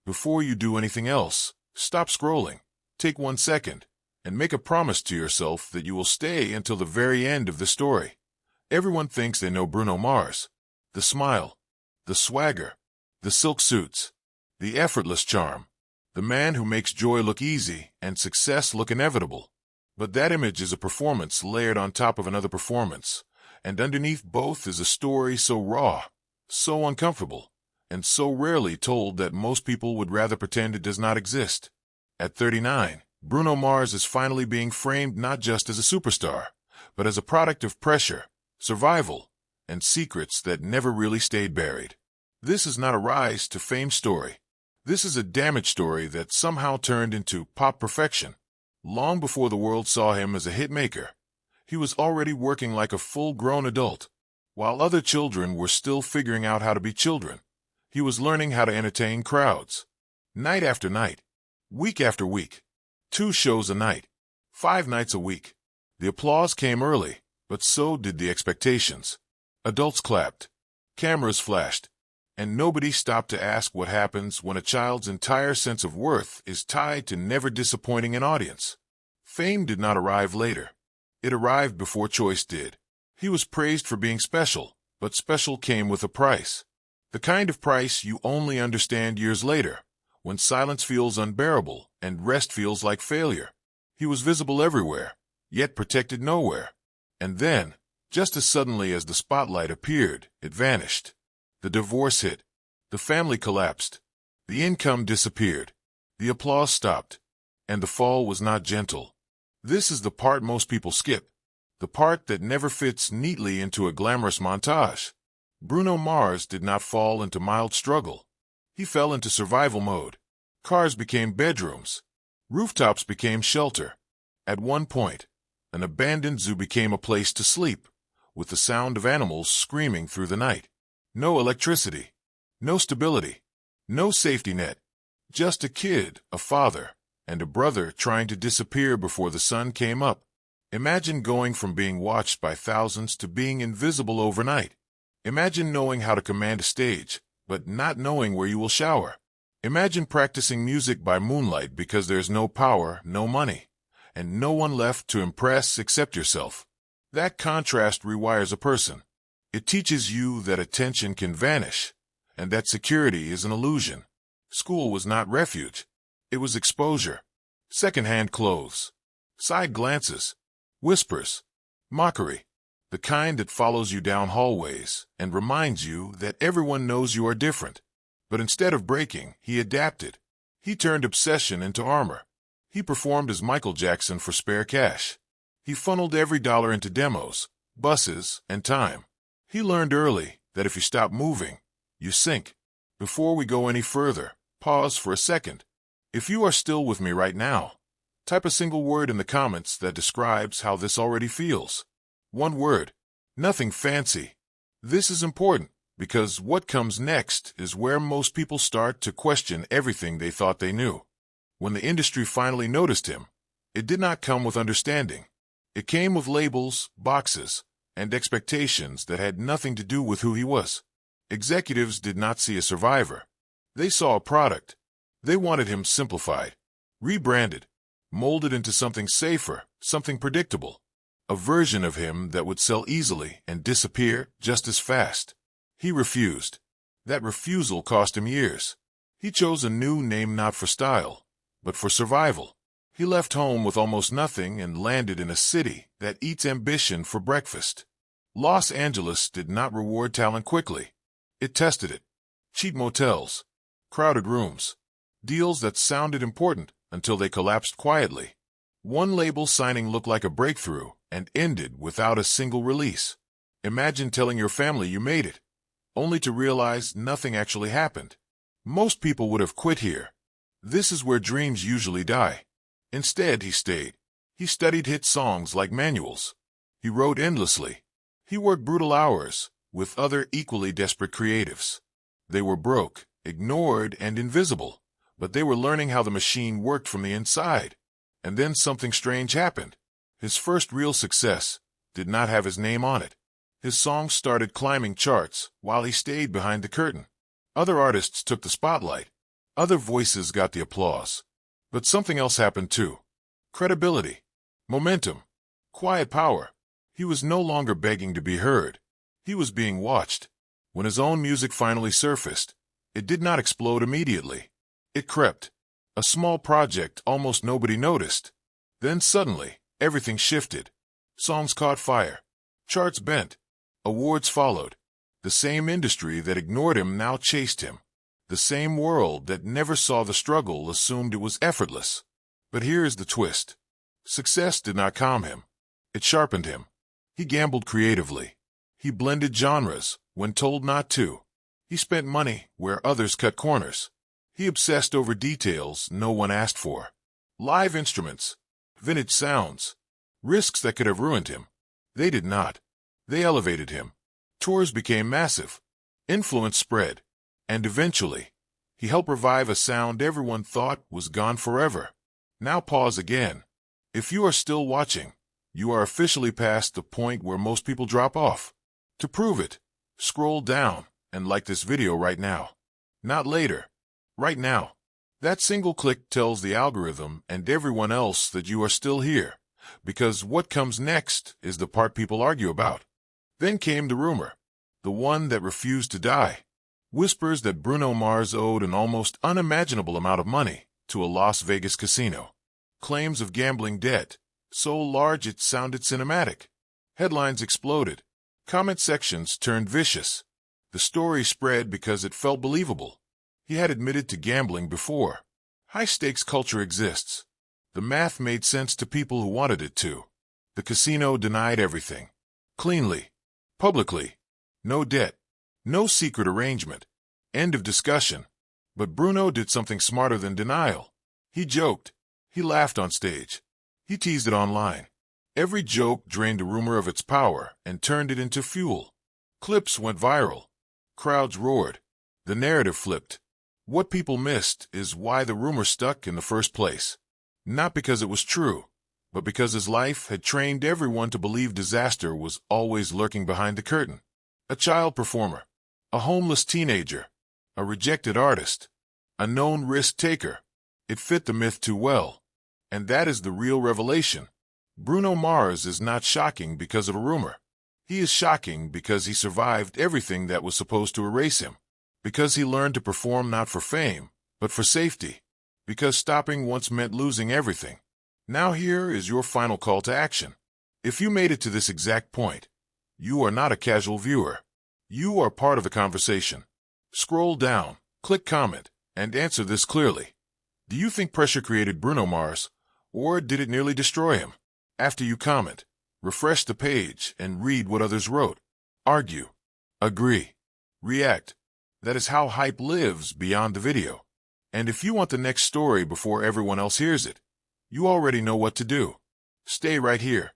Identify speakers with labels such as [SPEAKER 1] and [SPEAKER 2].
[SPEAKER 1] Before you do anything else, stop scrolling, take 1 second, and make a promise to yourself that you will stay until the very end of the story. Everyone thinks they know Bruno Mars. The smile, the swagger, the silk suits, the effortless charm, the man who makes joy look easy and success look inevitable. But that image is a performance layered on top of another performance, and underneath both is a story so raw, so uncomfortable, and so rarely told that most people would rather pretend it does not exist. At 39, Bruno Mars is finally being framed not just as a superstar, but as a product of pressure, survival, and secrets that never really stayed buried. This is not a rise to fame story. This is a damage story that somehow turned into pop perfection. Long before the world saw him as a hit maker, he was already working like a full-grown adult. While other children were still figuring out how to be children, he was learning how to entertain crowds. Night after night, week after week, 2 shows a night, 5 nights a week. The applause came early, but so did the expectations. Adults clapped, cameras flashed, and nobody stopped to ask what happens when a child's entire sense of worth is tied to never disappointing an audience. Fame did not arrive later. It arrived before choice did. He was praised for being special, but special came with a price. The kind of price you only understand years later, when silence feels unbearable and rest feels like failure. He was visible everywhere, yet protected nowhere. And then, just as suddenly as the spotlight appeared, it vanished. The divorce hit. The family collapsed. The income disappeared. The applause stopped. And the fall was not gentle. This is the part most people skip. The part that never fits neatly into a glamorous montage. Bruno Mars did not fall into mild struggle. He fell into survival mode. Cars became bedrooms. Rooftops became shelter. At one point, an abandoned zoo became a place to sleep, with the sound of animals screaming through the night. No electricity. No stability. No safety net. Just a kid, a father, and a brother trying to disappear before the sun came up. Imagine going from being watched by thousands to being invisible overnight. Imagine knowing how to command a stage, but not knowing where you will shower. Imagine practicing music by moonlight because there's no power, no money, and no one left to impress except yourself. That contrast rewires a person. It teaches you that attention can vanish, and that security is an illusion. School was not refuge. It was exposure. Second-hand clothes. Side glances. Whispers. Mockery. The kind that follows you down hallways and reminds you that everyone knows you are different. But instead of breaking, he adapted. He turned obsession into armor. He performed as Michael Jackson for spare cash. He funneled every dollar into demos, buses, and time. He learned early that if you stop moving, you sink. Before we go any further, pause for a second. If you are still with me right now, type a single word in the comments that describes how this already feels. One word. Nothing fancy. This is important because what comes next is where most people start to question everything they thought they knew. When the industry finally noticed him, it did not come with understanding. It came with labels, boxes, and expectations that had nothing to do with who he was. Executives did not see a survivor. They saw a product. They wanted him simplified, rebranded, molded into something safer, something predictable. A version of him that would sell easily and disappear just as fast. He refused. That refusal cost him years. He chose a new name not for style, but for survival. He left home with almost nothing and landed in a city that eats ambition for breakfast. Los Angeles did not reward talent quickly. It tested it. Cheap motels, crowded rooms, deals that sounded important until they collapsed quietly. One label signing looked like a breakthrough and ended without a single release. Imagine telling your family you made it, only to realize nothing actually happened. Most people would have quit here. This is where dreams usually die. Instead, he stayed. He studied hit songs like manuals. He wrote endlessly. He worked brutal hours with other equally desperate creatives. They were broke, ignored, and invisible, but they were learning how the machine worked from the inside. And then something strange happened. His first real success did not have his name on it. His songs started climbing charts while he stayed behind the curtain. Other artists took the spotlight. Other voices got the applause. But something else happened too. Credibility. Momentum. Quiet power. He was no longer begging to be heard. He was being watched. When his own music finally surfaced, it did not explode immediately. It crept. A small project almost nobody noticed. Then suddenly, everything shifted. Songs caught fire. Charts bent. Awards followed. The same industry that ignored him now chased him. The same world that never saw the struggle assumed it was effortless. But here is the twist. Success did not calm him. It sharpened him. He gambled creatively. He blended genres when told not to. He spent money where others cut corners. He obsessed over details no one asked for. Live instruments, vintage sounds, risks that could have ruined him. They did not. They elevated him. Tours became massive. Influence spread. And eventually, he helped revive a sound everyone thought was gone forever. Now pause again. If you are still watching, you are officially past the point where most people drop off. To prove it, scroll down and like this video right now. Not later. Right now. That single click tells the algorithm and everyone else that you are still here, because what comes next is the part people argue about. Then came the rumor, the one that refused to die. Whispers that Bruno Mars owed an almost unimaginable amount of money to a Las Vegas casino. Claims of gambling debt, so large it sounded cinematic. Headlines exploded. Comment sections turned vicious. The story spread because it felt believable. He had admitted to gambling before. High-stakes culture exists. The math made sense to people who wanted it to. The casino denied everything. Cleanly. Publicly. No debt. No secret arrangement. End of discussion. But Bruno did something smarter than denial. He joked. He laughed on stage. He teased it online. Every joke drained a rumor of its power and turned it into fuel. Clips went viral. Crowds roared. The narrative flipped. What people missed is why the rumor stuck in the first place. Not because it was true, but because his life had trained everyone to believe disaster was always lurking behind the curtain. A child performer. A homeless teenager. A rejected artist. A known risk-taker. It fit the myth too well. And that is the real revelation. Bruno Mars is not shocking because of a rumor. He is shocking because he survived everything that was supposed to erase him. Because he learned to perform not for fame, but for safety. Because stopping once meant losing everything. Now here is your final call to action. If you made it to this exact point, you are not a casual viewer. You are part of the conversation. Scroll down, click comment, and answer this clearly. Do you think pressure created Bruno Mars, or did it nearly destroy him? After you comment, refresh the page and read what others wrote. Argue. Agree. React. That is how hype lives beyond the video. And if you want the next story before everyone else hears it, you already know what to do. Stay right here.